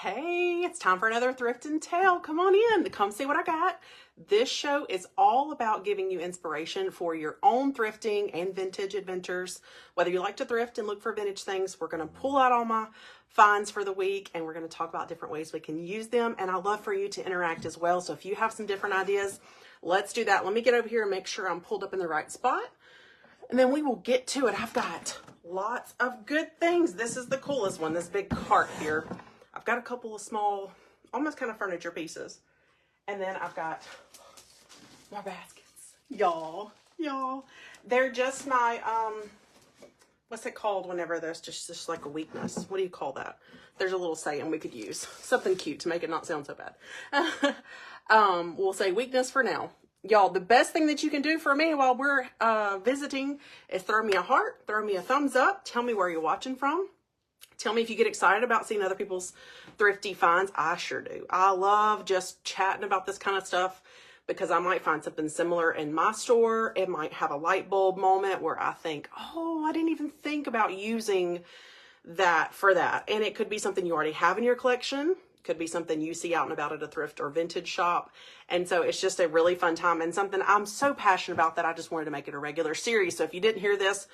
Hey, it's time for another Thrift and Tell. Come on in to come see what I got. This show is all about giving you inspiration for your own thrifting and vintage adventures. Whether you like to thrift and look for vintage things, we're going to pull out all my finds for the week and we're going to talk about different ways we can use them. And I love for you to interact as well. So if you have some different ideas, let's do that. Let me get over here and make sure I'm pulled up in the right spot. And then we will get to it. I've got lots of good things. This is the coolest one, this big cart here. I've got a couple of small, almost kind of furniture pieces. And then I've got more baskets. Y'all. They're just my, what's it called whenever there's just like a weakness? What do you call that? There's a little saying we could use. Something cute to make it not sound so bad. We'll say weakness for now. Y'all, the best thing that you can do for me while we're visiting is throw me a heart, throw me a thumbs up, tell me where you're watching from. Tell me if you get excited about seeing other people's thrifty finds. I sure do. I love just chatting about this kind of stuff because I might find something similar in my store. It might have a light bulb moment where I think, oh, I didn't even think about using that for that. And it could be something you already have in your collection. Could be something you see out and about at a thrift or vintage shop. And so it's just a really fun time and something I'm so passionate about that I just wanted to make it a regular series. So if you didn't hear this,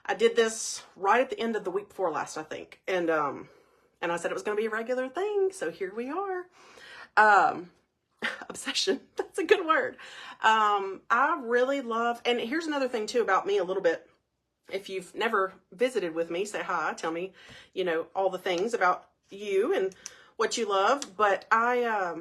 I did this right at the end of the week before last, I think. And I said it was going to be a regular thing. So here we are. Obsession. That's a good word. I really love, and here's another thing too about me a little bit. If you've never visited with me, say hi, tell me, all the things about you and what you love. But I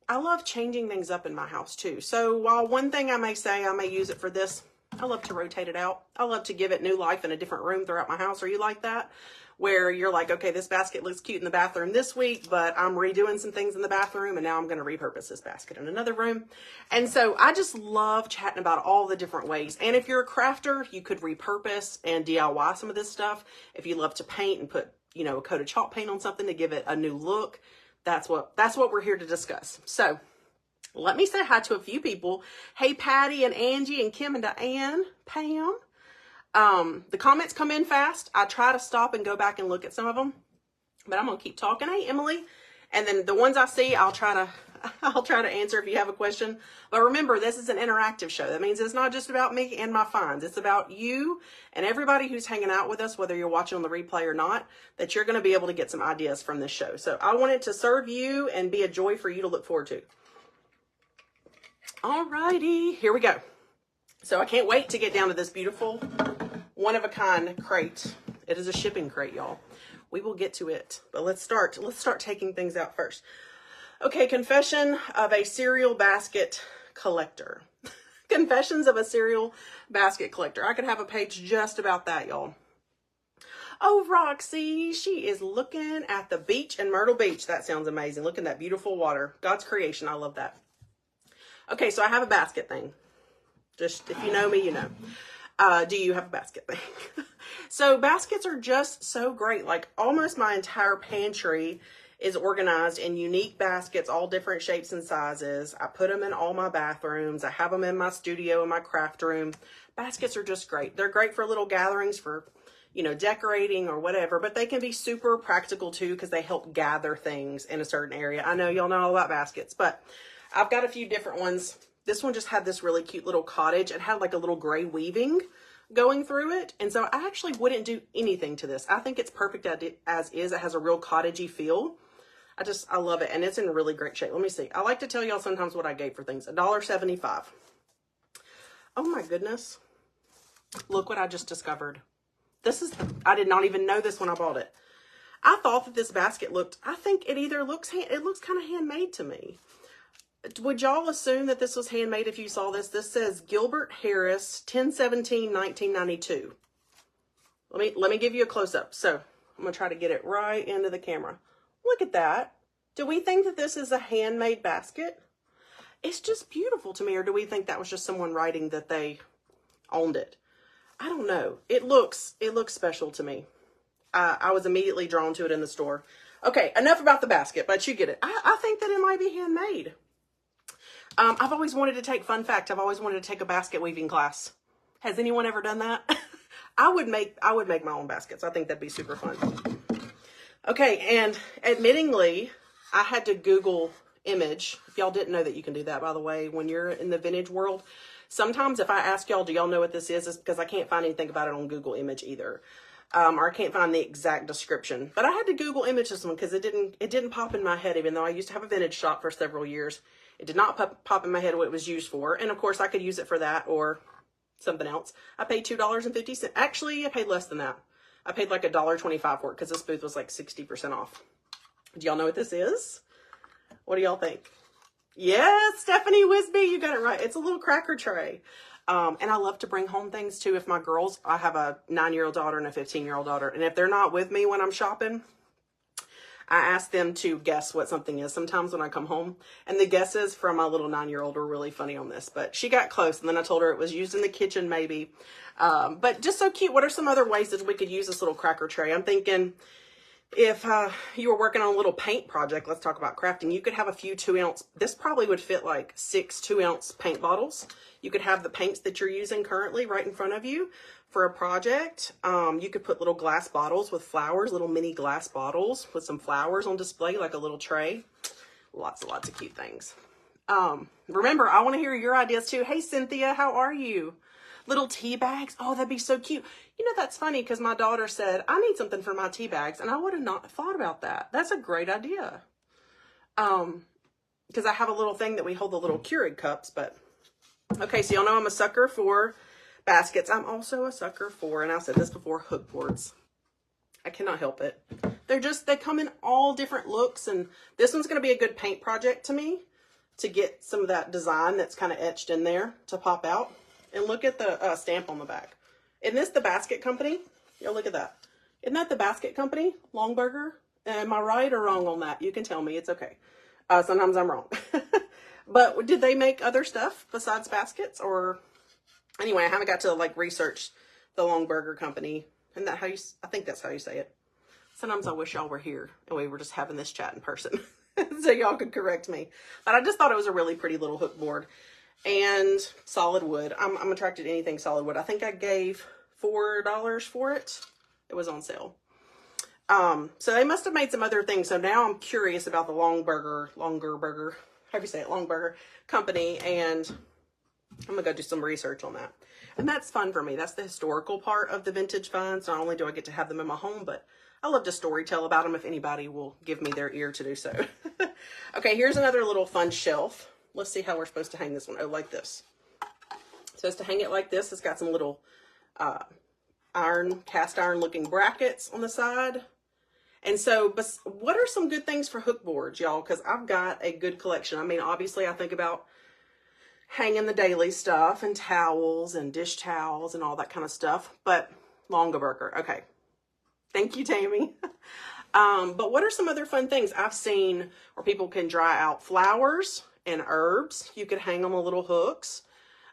love changing things up in my house too. So while one thing I may say, I may use it for this, I love to rotate it out. I love to give it new life in a different room throughout my house. Are you like that? Where you're like, okay, this basket looks cute in the bathroom this week, but I'm redoing some things in the bathroom and now I'm going to repurpose this basket in another room. And so I just love chatting about all the different ways. And if you're a crafter, you could repurpose and DIY some of this stuff. If you love to paint and put, a coat of chalk paint on something to give it a new look, that's what we're here to discuss. So let me say hi to a few people. Hey, Patty and Angie and Kim and Diane, Pam. The comments come in fast. I try to stop and go back and look at some of them, but I'm going to keep talking. Hey, Emily. And then the ones I see, I'll try to answer if you have a question. But remember, this is an interactive show. That means it's not just about me and my finds. It's about you and everybody who's hanging out with us, whether you're watching on the replay or not, that you're going to be able to get some ideas from this show. So I want it to serve you and be a joy for you to look forward to. Alrighty, here we go. So I can't wait to get down to this beautiful one-of-a-kind crate. It is a shipping crate, y'all. We will get to it, but let's start taking things out first. Okay, confession of a cereal basket collector. Confessions of a cereal basket collector. I could have a page just about that, y'all. Oh, Roxy, she is looking at the beach in Myrtle Beach. That sounds amazing. Look at that beautiful water. God's creation. I love that. Okay, so I have a basket thing. Just if you know me, you know. Do you have a basket thing? So baskets are just so great. Like almost my entire pantry is organized in unique baskets, all different shapes and sizes. I put them in all my bathrooms. I have them in my studio, in my craft room. Baskets are just great. They're great for little gatherings, for, decorating or whatever, but they can be super practical too because they help gather things in a certain area. I know y'all know all about baskets, but I've got a few different ones. This one just had this really cute little cottage. It had like a little gray weaving going through it. And so I actually wouldn't do anything to this. I think it's perfect as is. It has a real cottagey feel. I love it. And it's in really great shape. Let me see. I like to tell y'all sometimes what I gave for things. $1.75. Oh my goodness. Look what I just discovered. I did not even know this when I bought it. I thought that this basket I think it either looks kind of handmade to me. Would y'all assume that this was handmade if you saw this? This says Gilbert Harris, 10/17/1992. Let me give you a close-up. So I'm going to try to get it right into the camera. Look at that. Do we think that this is a handmade basket? It's just beautiful to me. Or do we think that was just someone writing that they owned it? I don't know. It looks special to me. I was immediately drawn to it in the store. Okay, enough about the basket, but you get it. I think that it might be handmade. I've always wanted to take, fun fact, I've always wanted to take a basket weaving class. Has anyone ever done that? I would make my own baskets. I think that'd be super fun. Okay, and admittingly, I had to Google image. If y'all didn't know that you can do that, by the way, when you're in the vintage world. Sometimes if I ask y'all, do y'all know what this is? It's because I can't find anything about it on Google Image either. Or I can't find the exact description. But I had to Google image this one because it didn't pop in my head, even though I used to have a vintage shop for several years. It did not pop in my head what it was used for. And of course I could use it for that or something else. I paid $2.50. Actually, I paid less than that. I paid like $1.25 for it because this booth was like 60% off. Do y'all know what this is? What do y'all think? Yes, Stephanie Wisby, you got it right. It's a little cracker tray. And I love to bring home things too. If my girls, I have a 9-year-old daughter and a 15-year-old daughter. And if they're not with me when I'm shopping, I ask them to guess what something is sometimes when I come home. And the guesses from my little 9-year-old are really funny on this. But she got close, and then I told her it was used in the kitchen maybe. But just so cute. What are some other ways that we could use this little cracker tray? I'm thinking if you were working on a little paint project, let's talk about crafting, you could have a few 2-ounce, this probably would fit like 6 2-ounce paint bottles. You could have the paints that you're using currently right in front of you for a project. You could put little glass bottles with flowers, little mini glass bottles with some flowers on display, like a little tray. Lots and lots of cute things. Remember, I want to hear your ideas too. Hey, Cynthia, how are you? Little tea bags. Oh, that'd be so cute. You know, that's funny because my daughter said, I need something for my tea bags. And I would have not thought about that. That's a great idea. Because I have a little thing that we hold the little Keurig cups. But, okay, so y'all know I'm a sucker for baskets. I'm also a sucker for, and I've said this before, hook boards. I cannot help it. They come in all different looks. And this one's going to be a good paint project to me to get some of that design that's kind of etched in there to pop out. And look at the stamp on the back. Isn't this the Basket Company? Yeah, look at that. Isn't that the Basket Company? Longburger? Am I right or wrong on that? You can tell me. It's okay. Sometimes I'm wrong. But did they make other stuff besides baskets? Or anyway, I haven't got to like research the Longburger Company. Isn't that how you? I think that's how you say it. Sometimes I wish y'all were here and we were just having this chat in person, so y'all could correct me. But I just thought it was a really pretty little hook board. And solid wood. I'm attracted to anything solid wood. I think I gave $4 for it. It was on sale. So they must have made some other things. So now I'm curious about the Longburger, how do you say it? Longburger Company. And I'm going to go do some research on that. And that's fun for me. That's the historical part of the vintage finds. Not only do I get to have them in my home, but I love to storytell about them if anybody will give me their ear to do so. Okay, here's another little fun shelf. Let's see how we're supposed to hang this one. Oh, like this. Supposed to hang it like this. It's got some little cast iron looking brackets on the side. And so, but what are some good things for hook boards, y'all? Because I've got a good collection. I mean, obviously, I think about hanging the daily stuff and towels and dish towels and all that kind of stuff. But Longaberger. Okay. Thank you, Tammy. But what are some other fun things I've seen where people can dry out flowers and herbs? You could hang on the little hooks.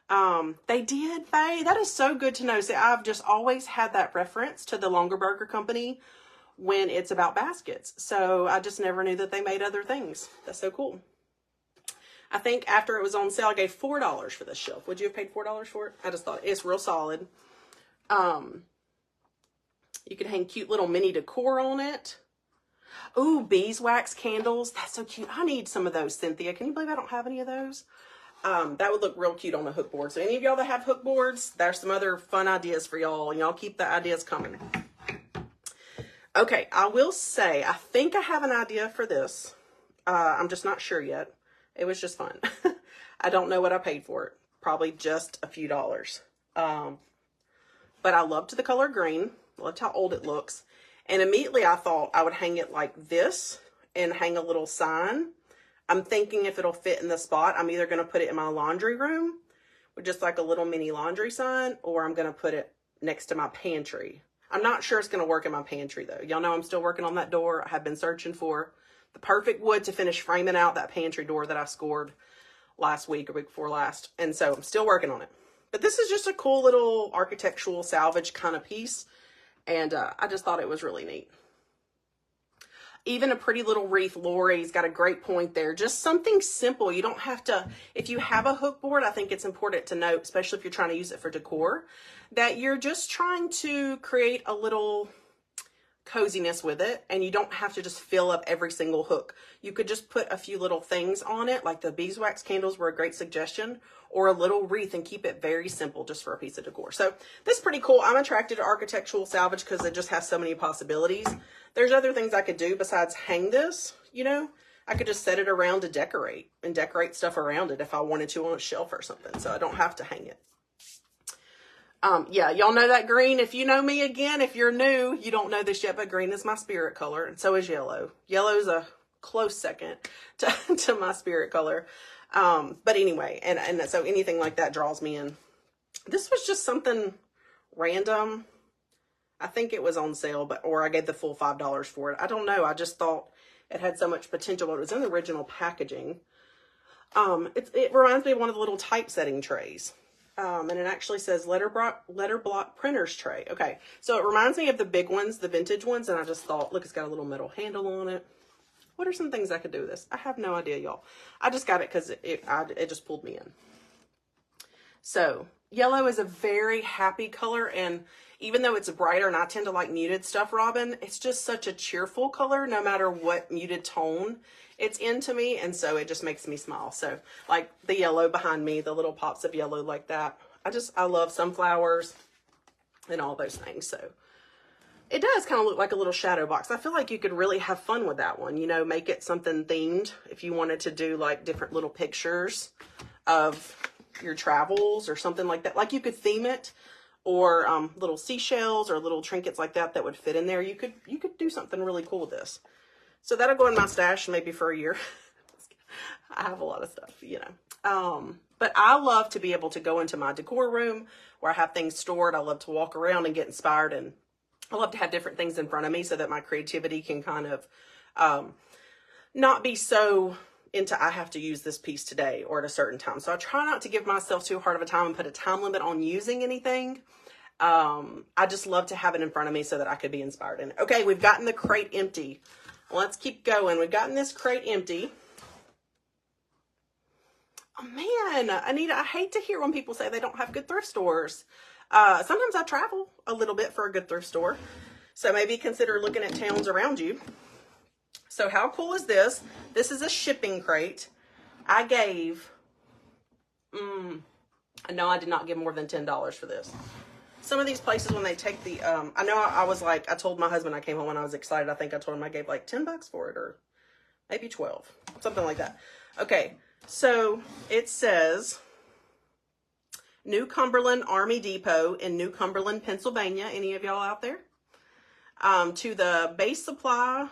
They did, Faye. That is so good to know. See, I've just always had that reference to the Longaberger Company when it's about baskets. So I just never knew that they made other things. That's so cool. I think after it was on sale, I gave $4 for this shelf. Would you have paid $4 for it? I just thought it's real solid. You could hang cute little mini decor on it. Ooh, beeswax candles. That's so cute. I need some of those, Cynthia. Can you believe I don't have any of those? That would look real cute on a hook board. So any of y'all that have hook boards, there's some other fun ideas for y'all. And y'all keep the ideas coming. Okay, I will say, I think I have an idea for this. I'm just not sure yet. It was just fun. I don't know what I paid for it. Probably just a few dollars. But I loved the color green. Loved how old it looks. And immediately I thought I would hang it like this and hang a little sign. I'm thinking if it'll fit in the spot, I'm either going to put it in my laundry room with just like a little mini laundry sign, or I'm going to put it next to my pantry. I'm not sure it's going to work in my pantry though. Y'all know I'm still working on that door. I have been searching for the perfect wood to finish framing out that pantry door that I scored last week or week before last. And so I'm still working on it. But this is just a cool little architectural salvage kind of piece. And I just thought it was really neat. Even a pretty little wreath. Lori's got a great point there. Just something simple. You don't have to, if you have a hook board, I think it's important to note, especially if you're trying to use it for decor, that you're just trying to create a little coziness with it, and you don't have to just fill up every single hook. You could just put a few little things on it, like the beeswax candles were a great suggestion, or a little wreath, and keep it very simple just for a piece of decor. So this is pretty cool. I'm attracted to architectural salvage because it just has so many possibilities. There's other things I could do besides hang this, you know. I could just set it around to decorate and decorate stuff around it if I wanted to on a shelf or something, so I don't have to hang it. Yeah, y'all know that green. If you know me, again, if you're new, you don't know this yet, but green is my spirit color, and so is yellow. Yellow is a close second to my spirit color. But anyway, and so anything like that draws me in. This was just something random. I think it was on sale, or I gave the full $5 for it. I don't know. I just thought it had so much potential, but it was in the original packaging. It reminds me of one of the little typesetting trays. And it actually says letter block printer's tray. Okay, so it reminds me of the big ones, the vintage ones, and I just thought, look, it's got a little metal handle on it. What are some things I could do with this? I have no idea, y'all. I just got it because it just pulled me in. So yellow is a very happy color, and even though it's brighter, and I tend to like muted stuff, Robin, it's just such a cheerful color no matter what muted tone it's into me, and so it just makes me smile. So like the yellow behind me, the little pops of yellow like that. I love sunflowers and all those things. So it does kind of look like a little shadow box. I feel like you could really have fun with that one, you know, make it something themed if you wanted to do like different little pictures of your travels or something like that. Like you could theme it, or little seashells or little trinkets like that that would fit in there. You could do something really cool with this. So that'll go in my stash maybe for a year. I have a lot of stuff, you know. But I love to be able to go into my decor room where I have things stored. I love to walk around and get inspired, and I love to have different things in front of me so that my creativity can kind of not be so into I have to use this piece today or at a certain time. So I try not to give myself too hard of a time and put a time limit on using anything. I just love to have it in front of me so that I could be inspired in it. Okay, we've gotten the crate empty. Let's keep going. We've gotten this crate empty. Oh man, Anita, I hate to hear when people say they don't have good thrift stores. Sometimes I travel a little bit for a good thrift store. So maybe consider looking at towns around you. So how cool is this? This is a shipping crate. I gave, no, I did not give more than $10 for this. Some of these places, when they take the, I know I was like, I told my husband, I came home and I was excited. I think I told him I gave like $10 for it, or maybe 12, something like that. Okay, so it says New Cumberland Army Depot in New Cumberland, Pennsylvania. Any of y'all out there? To the base supply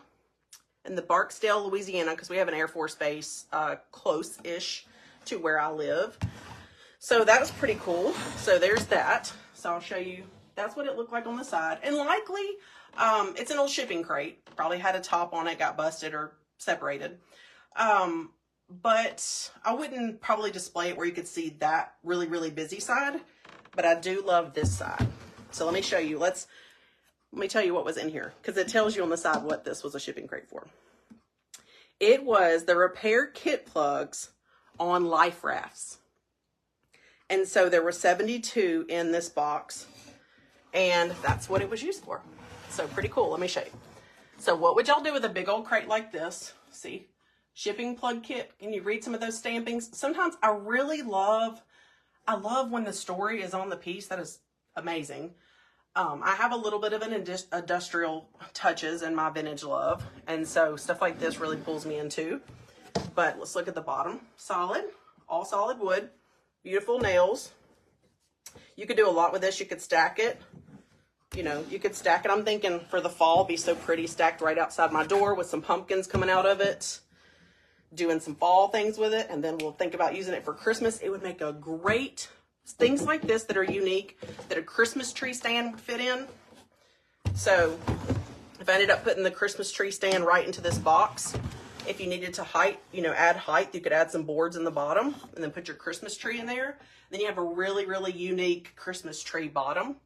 in the Barksdale, Louisiana, because we have an Air Force base close-ish to where I live. So that was pretty cool. So there's that. So I'll show you. That's what it looked like on the side. And likely, it's an old shipping crate. Probably had a top on it, got busted or separated. But I wouldn't probably display it where you could see that really, really busy side. But I do love this side. So let me show you. Let me tell you what was in here, because it tells you on the side what this was a shipping crate for. It was the repair kit plugs on life rafts. And so there were 72 in this box, and that's what it was used for. So pretty cool. Let me show you. So what would y'all do with a big old crate like this? See, shipping plug kit. Can you read some of those stampings? Sometimes I love when the story is on the piece. That is amazing. I have a little bit of an industrial touches in my vintage love, and so stuff like this really pulls me in too. But let's look at the bottom. Solid, all solid wood, beautiful nails. You could do a lot with this. You could stack it. You know, you could stack it. I'm thinking for the fall, be so pretty, stacked right outside my door with some pumpkins coming out of it, doing some fall things with it, and then we'll think about using it for Christmas. It would make a great, things like this that are unique, that a Christmas tree stand would fit in. So if I ended up putting the Christmas tree stand right into this box, if you needed to add height, you could add some boards in the bottom and then put your Christmas tree in there. Then you have a really, really unique Christmas tree bottom.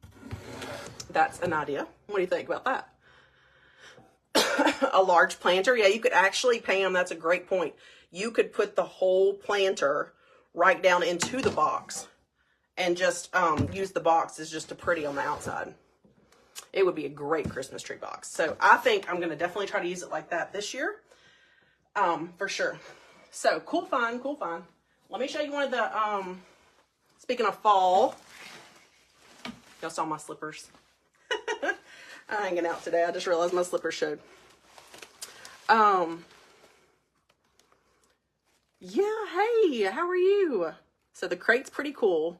That's an idea. What do you think about that? A large planter. Yeah, you could actually, Pam, that's a great point. You could put the whole planter right down into the box and just use the box as just a pretty on the outside. It would be a great Christmas tree box. So I think I'm going to definitely try to use it like that this year. For sure. So cool find, cool find. Let me show you one of the, speaking of fall, y'all saw my slippers. I'm hanging out today. I just realized my slippers showed. Yeah, hey, how are you? So the crate's pretty cool.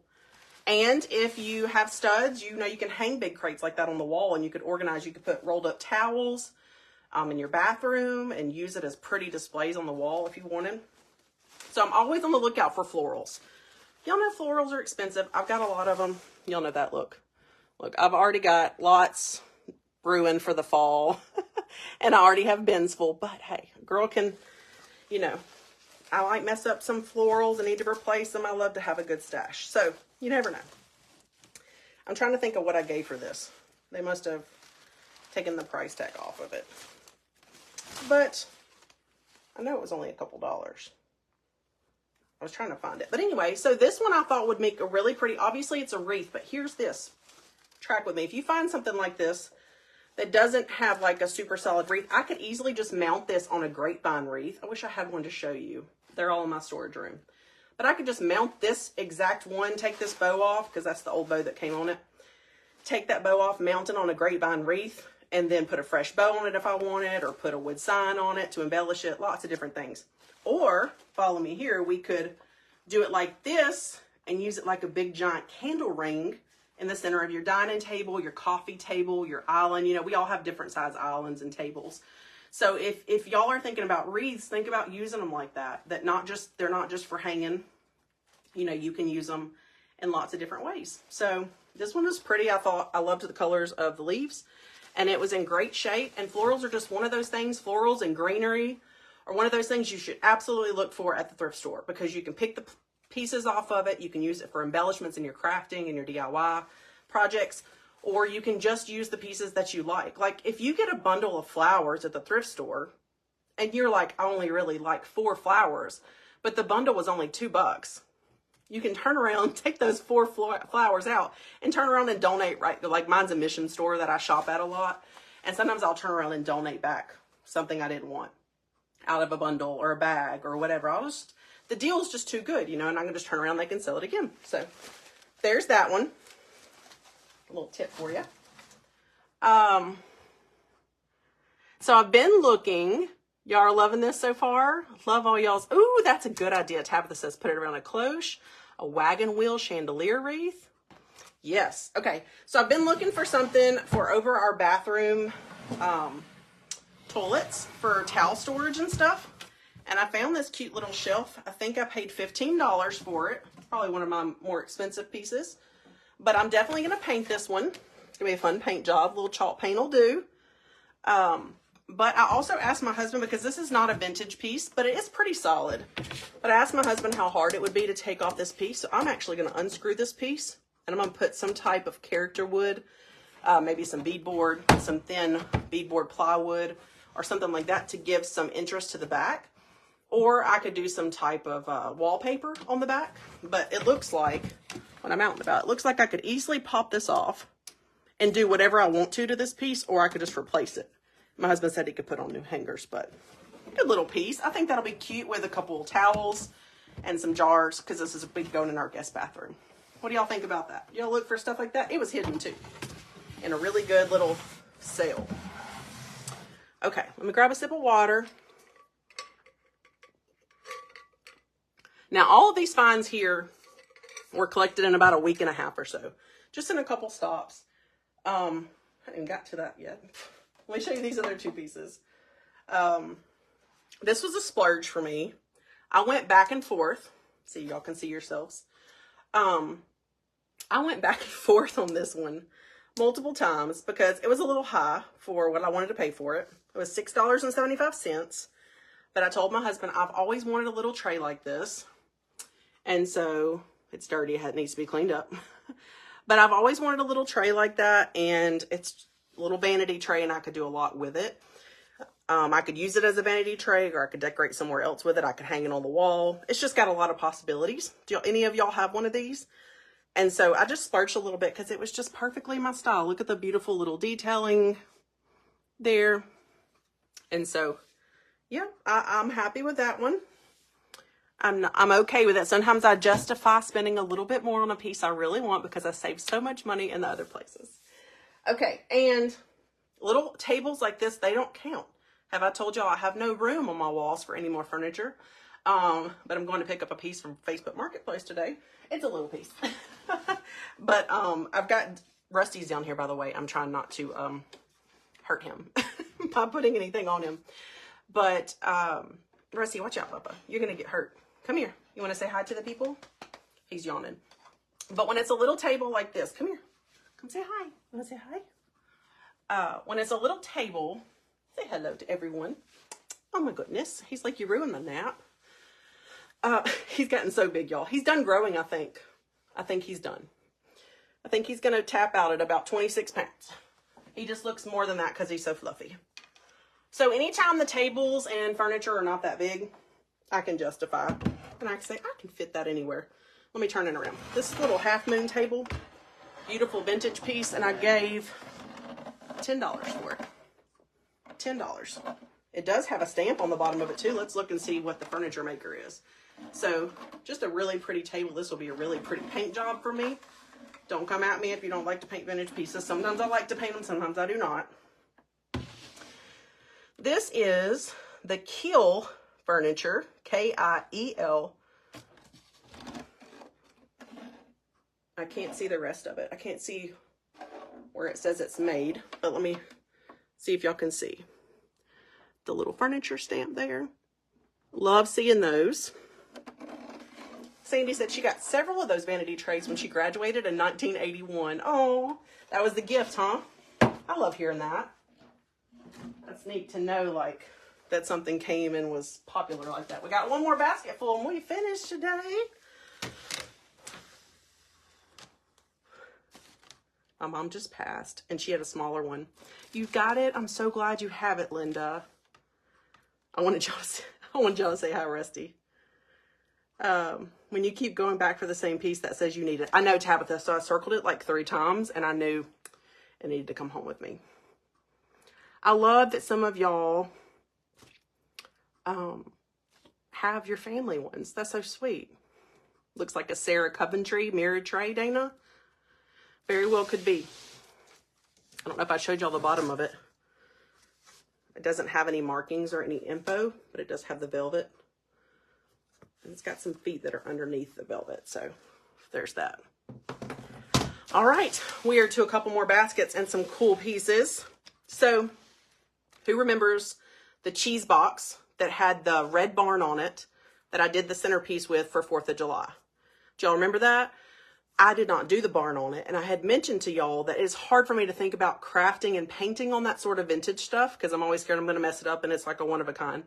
And if you have studs, you know, you can hang big crates like that on the wall, and you could organize, you could put rolled up towels in your bathroom and use it as pretty displays on the wall if you wanted. So I'm always on the lookout for florals. Y'all know florals are expensive. I've got a lot of them. Y'all know that look. Look, I've already got lots brewing for the fall. And I already have bins full. But hey, a girl can, you know, I like mess up some florals and need to replace them. I love to have a good stash. So you never know. I'm trying to think of what I gave for this. They must have taken the price tag off of it. But I know it was only a couple dollars. I was trying to find it. But anyway, so this one I thought would make a really pretty, obviously it's a wreath, but here's this. Track with me. If you find something like this that doesn't have like a super solid wreath, I could easily just mount this on a grapevine wreath. I wish I had one to show you. They're all in my storage room. But I could just mount this exact one, take this bow off, because that's the old bow that came on it. Take that bow off, mount it on a grapevine wreath, and then put a fresh bow on it if I wanted, or put a wood sign on it to embellish it, lots of different things. Or, follow me here, we could do it like this and use it like a big giant candle ring in the center of your dining table, your coffee table, your island. You know, we all have different size islands and tables. So if y'all are thinking about wreaths, think about using them like that. They're not just for hanging. You know, you can use them in lots of different ways. So this one was pretty. I loved the colors of the leaves, and it was in great shape. And florals are just one of those things. Florals and greenery are one of those things you should absolutely look for at the thrift store, because you can pick the pieces off of it. You can use it for embellishments in your crafting and your DIY projects, or you can just use the pieces that you like. Like if you get a bundle of flowers at the thrift store and you're like, I only really like 4 flowers, but the bundle was only $2. You can turn around, take those 4 flowers out and turn around and donate, right? Like mine's a mission store that I shop at a lot. And sometimes I'll turn around and donate back something I didn't want out of a bundle or a bag or whatever. The deal is just too good, you know, and I can just turn around, they can sell it again. So there's that one. A little tip for you. So I've been looking. Y'all are loving this so far. Love all y'all's. Ooh, that's a good idea. Tabitha says put it around a cloche, a wagon wheel chandelier wreath. Yes. Okay. So I've been looking for something for over our bathroom toilets for towel storage and stuff. And I found this cute little shelf. I think I paid $15 for it. Probably one of my more expensive pieces. But I'm definitely going to paint this one. It's going to be a fun paint job. A little chalk paint will do. But I also asked my husband, because this is not a vintage piece, but it is pretty solid. But I asked my husband how hard it would be to take off this piece. So I'm actually going to unscrew this piece. And I'm going to put some type of character wood. Maybe some beadboard, some thin beadboard plywood, or something like that to give some interest to the back. Or I could do some type of wallpaper on the back. But it looks like, when I'm out and about, it looks like I could easily pop this off and do whatever I want to this piece, or I could just replace it. My husband said he could put on new hangers, but good little piece. I think that'll be cute with a couple of towels and some jars, because this is a big going in our guest bathroom. What do y'all think about that? Y'all look for stuff like that? It was hidden too in a really good little sale. Okay, let me grab a sip of water. Now, all of these finds here were collected in about a week and a half or so, just in a couple stops. I haven't even got to that yet. Let me show you these other 2 pieces. This was a splurge for me. I went back and forth. See, y'all can see yourselves. I went back and forth on this one multiple times because it was a little high for what I wanted to pay for it. It was $6.75. But I told my husband, I've always wanted a little tray like this. And so it's dirty. It needs to be cleaned up. But I've always wanted a little tray like that. And it's a little vanity tray, and I could do a lot with it. I could use it as a vanity tray, or I could decorate somewhere else with it. I could hang it on the wall. It's just got a lot of possibilities. Do any of y'all have one of these? And so I just splurged a little bit because it was just perfectly my style. Look at the beautiful little detailing there. And so, yeah, I'm happy with that one. I'm okay with it. Sometimes I justify spending a little bit more on a piece I really want because I save so much money in the other places. Okay, and little tables like this, they don't count. Have I told y'all I have no room on my walls for any more furniture? But I'm going to pick up a piece from Facebook Marketplace today. It's a little piece. But I've got Rusty's down here, by the way. I'm trying not to hurt him by putting anything on him. But Rusty, watch out, Papa. You're going to get hurt. Come here. You want to say hi to the people? He's yawning. But when it's a little table like this, come here. Come say hi. You want to say hi? When it's a little table, say hello to everyone. Oh my goodness. He's like, you ruined my nap. He's gotten so big, y'all. He's done growing, I think. I think he's done. I think he's going to tap out at about 26 pounds. He just looks more than that because he's so fluffy. So anytime the tables and furniture are not that big, I can justify. And I can say, I can fit that anywhere. Let me turn it around. This little half moon table, beautiful vintage piece, and I gave $10 for it. $10. It does have a stamp on the bottom of it too. Let's look and see what the furniture maker is. So just a really pretty table. This will be a really pretty paint job for me. Don't come at me if you don't like to paint vintage pieces. Sometimes I like to paint them, sometimes I do not. This is the Kiel furniture, K-I-E-L. I can't see the rest of it. I can't see where it says it's made, but let me see if y'all can see the little furniture stamp there. Love seeing those. Sandy said she got several of those vanity trays when she graduated in 1981. Oh, that was the gift, huh? I love hearing that. That's neat to know, like, that something came and was popular like that. We got one more basket full and we finished today. My mom just passed and she had a smaller one. You got it? I'm so glad you have it, Linda. I wanted y'all to say hi, Rusty. When you keep going back for the same piece, that says you need it. I know, Tabitha, so I circled it like 3 times and I knew it needed to come home with me. I love that some of y'all have your family ones. That's so sweet. Looks like a Sarah Coventry mirrored tray, Dana. Very well could be. I don't know if I showed y'all the bottom of it. It doesn't have any markings or any info, but it does have the velvet. And it's got some feet that are underneath the velvet, so there's that. All right, we are to a couple more baskets and some cool pieces. So, who remembers the cheese box that had the red barn on it that I did the centerpiece with for 4th of July? Do y'all remember that? I did not do the barn on it, and I had mentioned to y'all that it's hard for me to think about crafting and painting on that sort of vintage stuff because I'm always scared I'm going to mess it up and it's like a one-of-a-kind.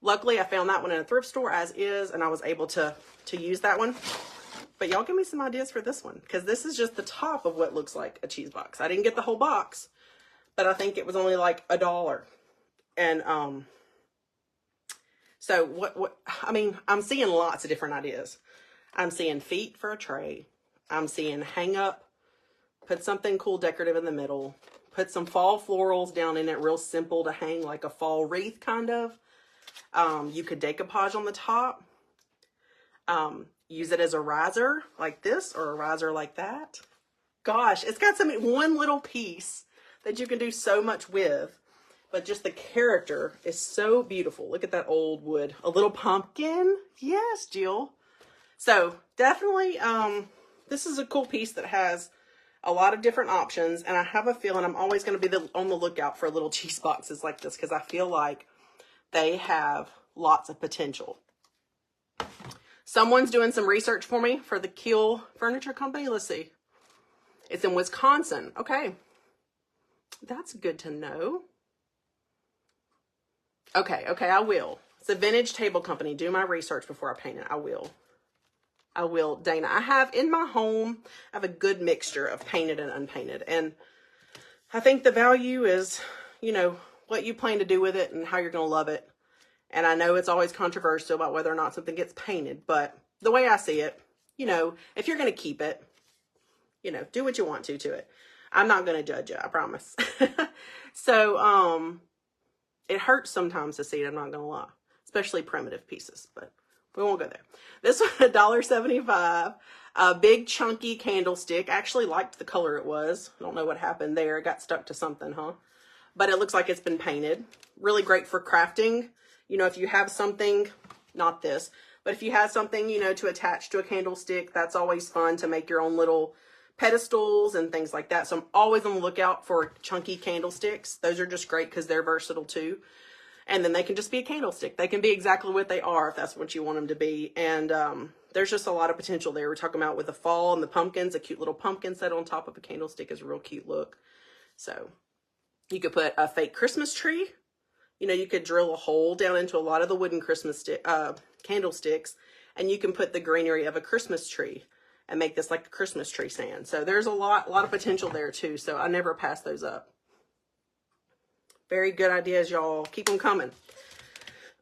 Luckily, I found that one in a thrift store as is, and I was able to use that one. But y'all give me some ideas for this one because this is just the top of what looks like a cheese box. I didn't get the whole box, but I think it was only like $1. And so I mean, I'm seeing lots of different ideas. I'm seeing feet for a tray. I'm seeing hang up, put something cool decorative in the middle, put some fall florals down in it, real simple to hang like a fall wreath kind of. You could decoupage on the top. Use it as a riser like this or a riser like that. Gosh, it's got one little piece that you can do so much with, but just the character is so beautiful. Look at that old wood. A little pumpkin. Yes, Jill. So definitely, this is a cool piece that has a lot of different options, and I have a feeling I'm always going to be on the lookout for little cheese boxes like this because I feel like they have lots of potential. Someone's doing some research for me for the Kiel Furniture Company. Let's see. It's in Wisconsin. Okay. That's good to know. Okay, I will. It's a vintage table company. Do my research before I paint it. I will, Dana. I have in my home, I have a good mixture of painted and unpainted. And I think the value is, you know, what you plan to do with it and how you're going to love it. And I know it's always controversial about whether or not something gets painted, but the way I see it, you know, if you're going to keep it, you know, do what you want to it. I'm not going to judge you, I promise. So, it hurts sometimes to see it, I'm not going to lie, especially primitive pieces, but we won't go there. This one, $1.75, a big chunky candlestick. I actually liked the color it was. I don't know what happened there. It got stuck to something, huh? But it looks like it's been painted. Really great for crafting. You know, if you have something, not this, but if you have something, you know, to attach to a candlestick, that's always fun to make your own little pedestals and things like that. So I'm always on the lookout for chunky candlesticks. Those are just great because they're versatile too. And then they can just be a candlestick. They can be exactly what they are if that's what you want them to be. And there's just a lot of potential there. We're talking about with the fall and the pumpkins, a cute little pumpkin set on top of a candlestick is a real cute look. So you could put a fake Christmas tree. You know, you could drill a hole down into a lot of the wooden Christmas candlesticks, and you can put the greenery of a Christmas tree and make this like a Christmas tree stand. So there's a lot of potential there too. So I never pass those up. Very good ideas, y'all. Keep them coming.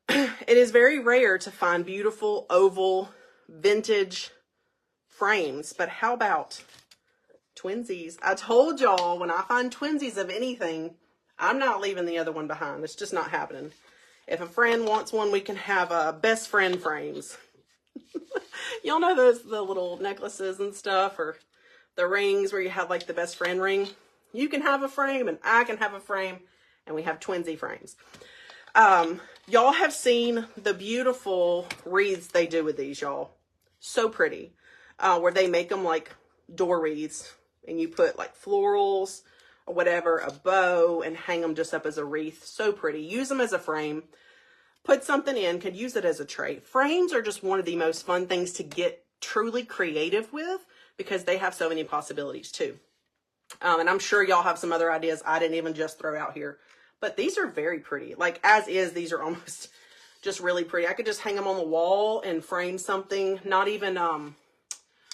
It is very rare to find beautiful oval vintage frames, but how about twinsies? I told y'all when I find twinsies of anything, I'm not leaving the other one behind. It's just not happening. If a friend wants one, we can have best friend frames. Y'all know the little necklaces and stuff, or the rings where you have like the best friend ring. You can have a frame and I can have a frame. And we have twinsy frames. Y'all have seen the beautiful wreaths they do with these, y'all. So pretty. Where they make them like door wreaths. And you put like florals or whatever, a bow, and hang them just up as a wreath. So pretty. Use them as a frame. Put something in. Could use it as a tray. Frames are just one of the most fun things to get truly creative with, because they have so many possibilities too. And I'm sure y'all have some other ideas I didn't even just throw out here. But these are very pretty. Like, as is, these are almost just really pretty. I could just hang them on the wall and frame something. Not even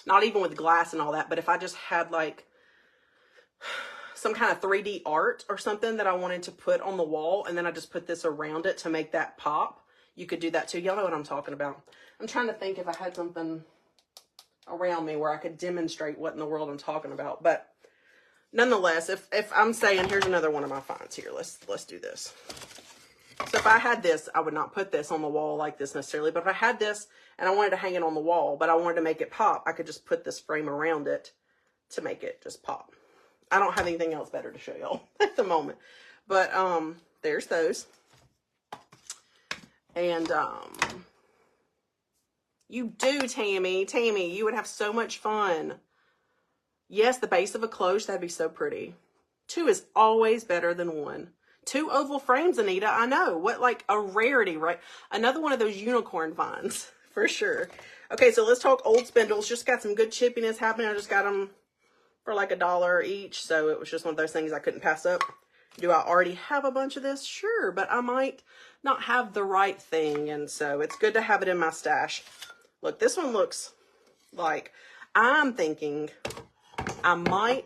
with glass and all that. But if I just had, like, some kind of 3D art or something that I wanted to put on the wall, and then I just put this around it to make that pop, you could do that too. Y'all know what I'm talking about. I'm trying to think if I had something around me where I could demonstrate what in the world I'm talking about. But nonetheless, if I'm saying, here's another one of my finds here. Let's do this. So if I had this, I would not put this on the wall like this necessarily. But if I had this and I wanted to hang it on the wall, but I wanted to make it pop, I could just put this frame around it to make it just pop. I don't have anything else better to show y'all at the moment. But there's those. And you do, Tammy. Tammy, you would have so much fun. Yes, the base of a cloche, that'd be so pretty. 2 is always better than 1. 2 oval frames, Anita, I know. What, like a rarity, right? Another one of those unicorn finds, for sure. Okay, so let's talk old spindles. Just got some good chippiness happening. I just got them for like $1 each, so it was just one of those things I couldn't pass up. Do I already have a bunch of this? Sure, but I might not have the right thing, and so it's good to have it in my stash. Look, this one looks like, I'm thinking I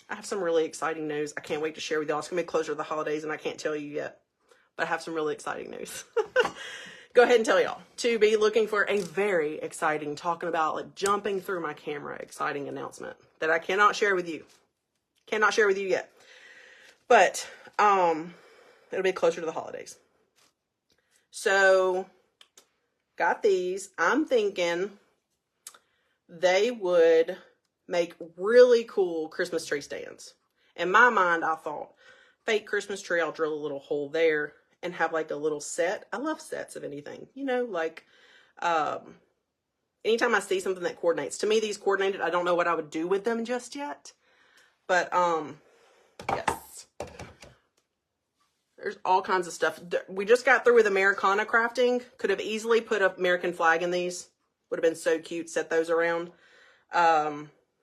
have some really exciting news. I can't wait to share with y'all. It's going to be closer to the holidays, and I can't tell you yet, but I have some really exciting news. Go ahead and tell y'all. To be looking for a very exciting, talking about like jumping through my camera, exciting announcement that I cannot share with you. Cannot share with you yet. But it'll be closer to the holidays. So, got these. I'm thinking they would make really cool Christmas tree stands. In my mind, I thought, fake Christmas tree, I'll drill a little hole there and have like a little set. I love sets of anything, you know, like, anytime I see something that coordinates. To me, these coordinated, I don't know what I would do with them just yet. But, yes. There's all kinds of stuff. We just got through with Americana crafting. Could have easily put an American flag in these. Would have been so cute. Set those around.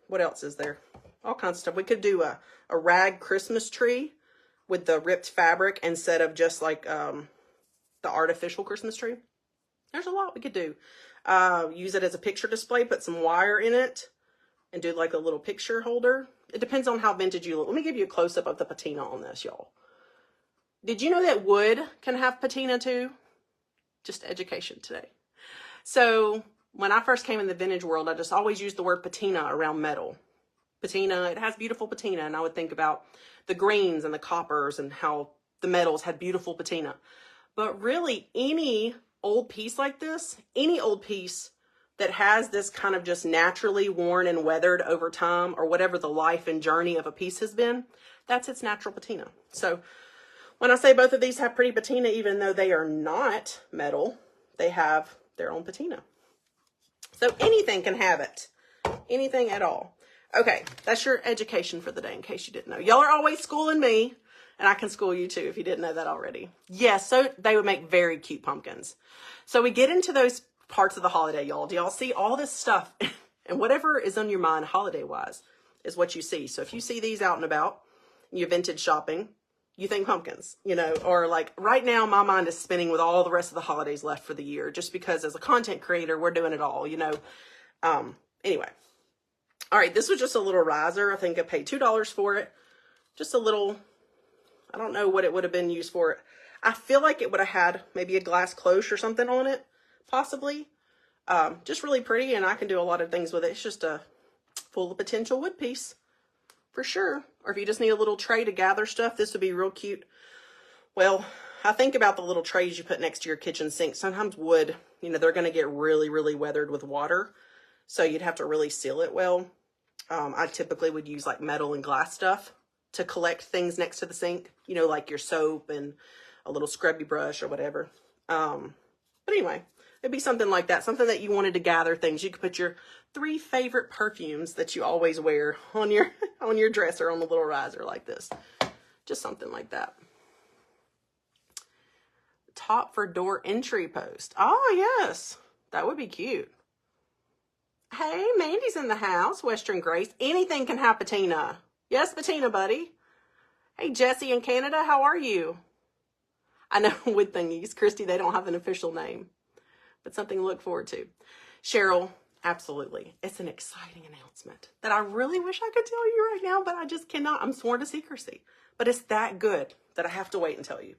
What else is there? All kinds of stuff. We could do a rag Christmas tree with the ripped fabric instead of just like the artificial Christmas tree. There's a lot we could do. Use it as a picture display. Put some wire in it and do like a little picture holder. It depends on how vintage you look. Let me give you a close-up of the patina on this, y'all. Did you know that wood can have patina too? Just education today. So when I first came in the vintage world, I just always used the word patina around metal. patina. It has beautiful patina, and I would think about the greens and the coppers and how the metals had beautiful patina. But really, any old piece like this, any old piece that has this kind of just naturally worn and weathered over time, or whatever the life and journey of a piece has been, that's its natural patina. So when I say both of these have pretty patina, even though they are not metal, they have their own patina. So anything can have it. Anything at all. Okay, that's your education for the day, in case you didn't know. Y'all are always schooling me, and I can school you too if you didn't know that already. Yes, so they would make very cute pumpkins. So we get into those parts of the holiday, y'all. Do y'all see all this stuff? And whatever is on your mind holiday-wise is what you see. So if you see these out and about, you're vintage shopping, you think pumpkins, you know, or like right now my mind is spinning with all the rest of the holidays left for the year, just because as a content creator, we're doing it all, you know. Anyway. All right, this was just a little riser. I think I paid $2 for it. Just a little, I don't know what it would have been used for. I feel like it would have had maybe a glass cloche or something on it, possibly. Just really pretty, and I can do a lot of things with it. It's just a full of potential wood piece, for sure. Or if you just need a little tray to gather stuff, this would be real cute. Well, I think about the little trays you put next to your kitchen sink. Sometimes wood, you know, they're going to get really, really weathered with water. So you'd have to really seal it well. I typically would use like metal and glass stuff to collect things next to the sink, you know, like your soap and a little scrubby brush or whatever. But anyway, it'd be something like that, something that you wanted to gather things. You could put your 3 favorite perfumes that you always wear on your dresser on the little riser like this. Just something like that. Top for door entry post. Oh, yes. That would be cute. Hey, Mandy's in the house. Western Grace. Anything can have patina. Yes, patina, buddy. Hey, Jesse in Canada. How are you? I know wood thingies. Christy, they don't have an official name, but something to look forward to. Cheryl, absolutely. It's an exciting announcement that I really wish I could tell you right now, but I just cannot. I'm sworn to secrecy. But it's that good that I have to wait and tell you.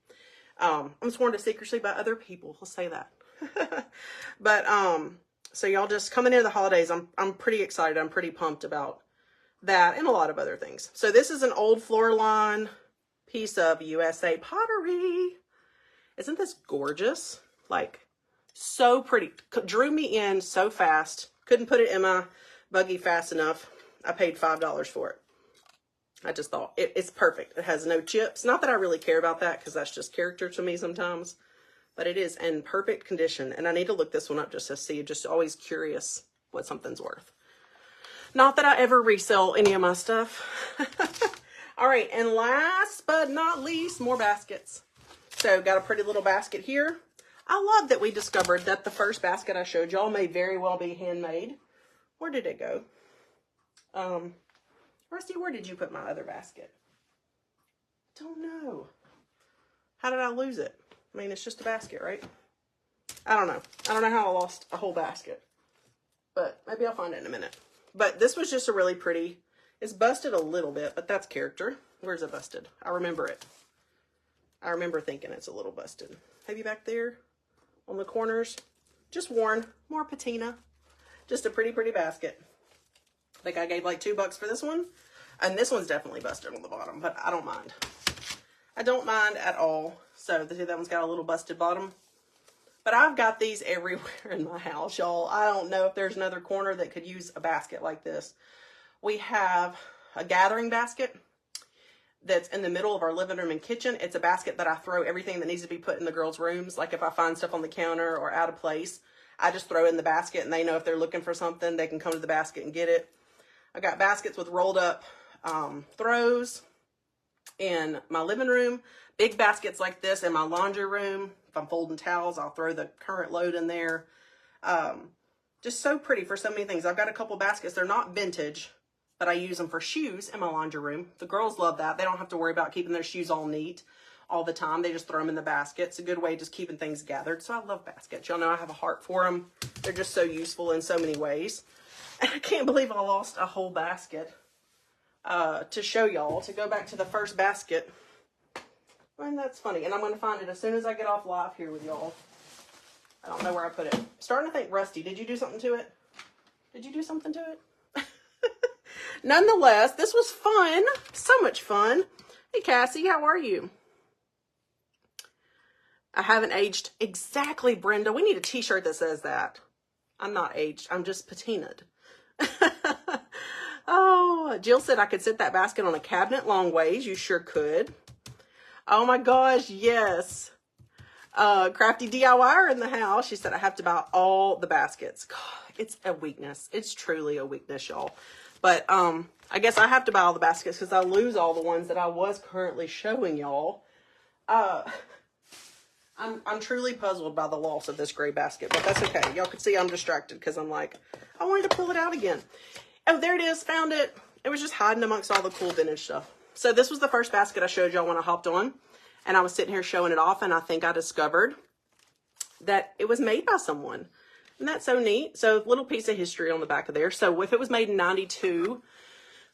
I'm sworn to secrecy by other people. We'll say that. But, so y'all just coming into the holidays, I'm pretty excited. I'm pretty pumped about that and a lot of other things. So this is an old floor line piece of USA pottery. Isn't this gorgeous? Like, so pretty. Drew me in so fast. Couldn't put it in my buggy fast enough. I paid $5 for it. I just thought it's perfect. It has no chips. Not that I really care about that, because that's just character to me sometimes. But it is in perfect condition. And I need to look this one up just to see. Just always curious what something's worth. Not that I ever resell any of my stuff. All right. And last but not least, more baskets. So got a pretty little basket here. I love that we discovered that the first basket I showed y'all may very well be handmade. Where did it go? Rusty, where did you put my other basket? Don't know. How did I lose it? I mean, it's just a basket, right? I don't know. I don't know how I lost a whole basket. But maybe I'll find it in a minute. But this was just a really pretty... It's busted a little bit, but that's character. Where's it busted? I remember it. I remember thinking it's a little busted. Maybe back there on the corners. Just worn. More patina. Just a pretty, pretty basket. I think I gave like $2 for this one. And this one's definitely busted on the bottom, but I don't mind. I don't mind at all. So that one's got a little busted bottom. But I've got these everywhere in my house, y'all. I don't know if there's another corner that could use a basket like this. We have a gathering basket that's in the middle of our living room and kitchen. It's a basket that I throw everything that needs to be put in the girls' rooms. Like if I find stuff on the counter or out of place, I just throw it in the basket, and they know if they're looking for something, they can come to the basket and get it. I got baskets with rolled up throws in my living room. Big baskets like this in my laundry room. If I'm folding towels, I'll throw the current load in there. Just so pretty for so many things. I've got a couple baskets. They're not vintage, but I use them for shoes in my laundry room. The girls love that. They don't have to worry about keeping their shoes all neat all the time. They just throw them in the basket. It's a good way of just keeping things gathered. So I love baskets. Y'all know I have a heart for them. They're just so useful in so many ways. And I can't believe I lost a whole basket to show y'all. To go back to the first basket. And that's funny. And I'm going to find it as soon as I get off live here with y'all. I don't know where I put it. I'm starting to think, Rusty, did you do something to it? Did you do something to it? nonetheless, this was fun. So much fun. Hey, Cassie, how are you? I haven't aged. Exactly, Brenda. We need a t-shirt that says that. I'm not aged. I'm just patinaed. Oh, Jill said I could sit that basket on a cabinet long ways. You sure could. Oh my gosh, yes. Crafty DIYer in the house. She said I have to buy all the baskets. God, it's a weakness. It's truly a weakness, y'all. But I guess I have to buy all the baskets because I lose all the ones that I was currently showing y'all. I'm truly puzzled by the loss of this gray basket, but that's okay. Y'all can see I'm distracted because I'm like, I wanted to pull it out again. Oh, there it is. Found it. It was just hiding amongst all the cool vintage stuff. So this was the first basket I showed y'all when I hopped on, and I was sitting here showing it off, and I think I discovered that it was made by someone. Isn't that so neat? So little piece of history on the back of there. So if it was made in 92,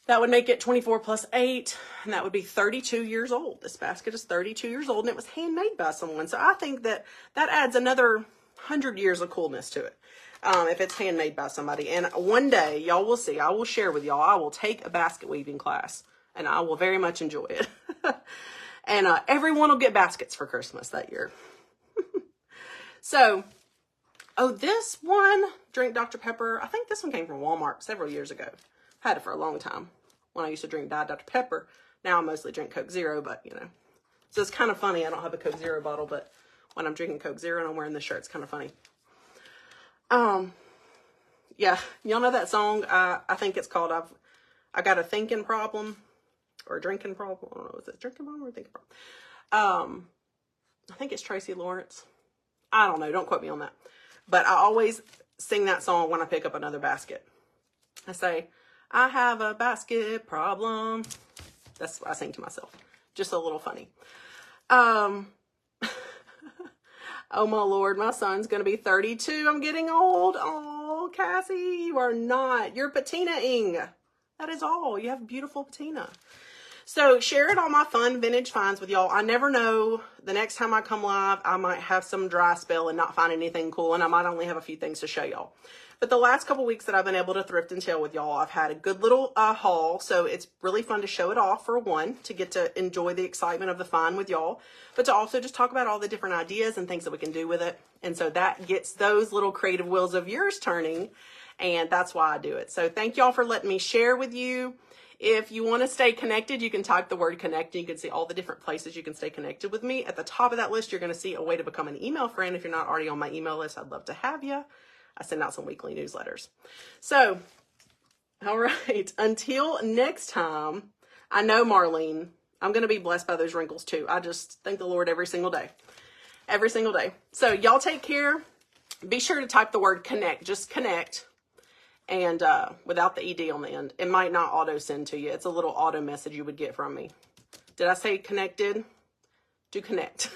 that would make it 24 plus 8, and that would be 32 years old. This basket is 32 years old, and it was handmade by someone. So I think that that adds another 100 years of coolness to it, if it's handmade by somebody. And one day, y'all will see, I will share with y'all, I will take a basket weaving class, and I will very much enjoy it. And everyone will get baskets for Christmas that year. So, oh, this one, Drink Dr. Pepper, I think this one came from Walmart several years ago. Had it for a long time when I used to drink Diet Dr. Pepper. Now I mostly drink Coke Zero, but you know. So it's kind of funny. I don't have a Coke Zero bottle, but when I'm drinking Coke Zero and I'm wearing this shirt, it's kind of funny. Yeah, y'all know that song? I think it's called I Got a Thinking Problem or a Drinking Problem. I don't know, is it drinking problem or thinking problem? I think it's Tracy Lawrence. I don't know. Don't quote me on that. But I always sing that song when I pick up another basket. I say, I have a basket problem. That's what I sing to myself. Just a little funny. Oh my Lord, my son's going to be 32. I'm getting old. Oh, Cassie, you are not. You're patinaing. That is all. You have beautiful patina. So sharing all my fun vintage finds with y'all. I never know, the next time I come live, I might have some dry spell and not find anything cool, and I might only have a few things to show y'all. But the last couple weeks that I've been able to thrift and tell with y'all, I've had a good little haul. So it's really fun to show it off, for one, to get to enjoy the excitement of the find with y'all, but to also just talk about all the different ideas and things that we can do with it. And so that gets those little creative wheels of yours turning, and that's why I do it. So thank y'all for letting me share with you. If you want to stay connected, you can type the word connect. You can see all the different places you can stay connected with me. At the top of that list, you're going to see a way to become an email friend. If you're not already on my email list, I'd love to have you. I send out some weekly newsletters. So, all right, until next time, I know, Marlene, I'm going to be blessed by those wrinkles too. I just thank the Lord every single day. Every single day. So y'all take care. Be sure to type the word connect. Just connect. And without the ED on the end. It might not auto send to you. It's a little auto message you would get from me. Did I say connected? Do connect.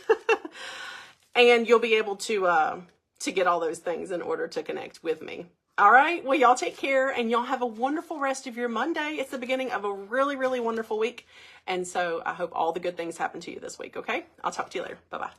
And you'll be able to get all those things in order to connect with me. All right. Well, y'all take care, and y'all have a wonderful rest of your Monday. It's the beginning of a really, really wonderful week. And so I hope all the good things happen to you this week. Okay. I'll talk to you later. Bye-bye.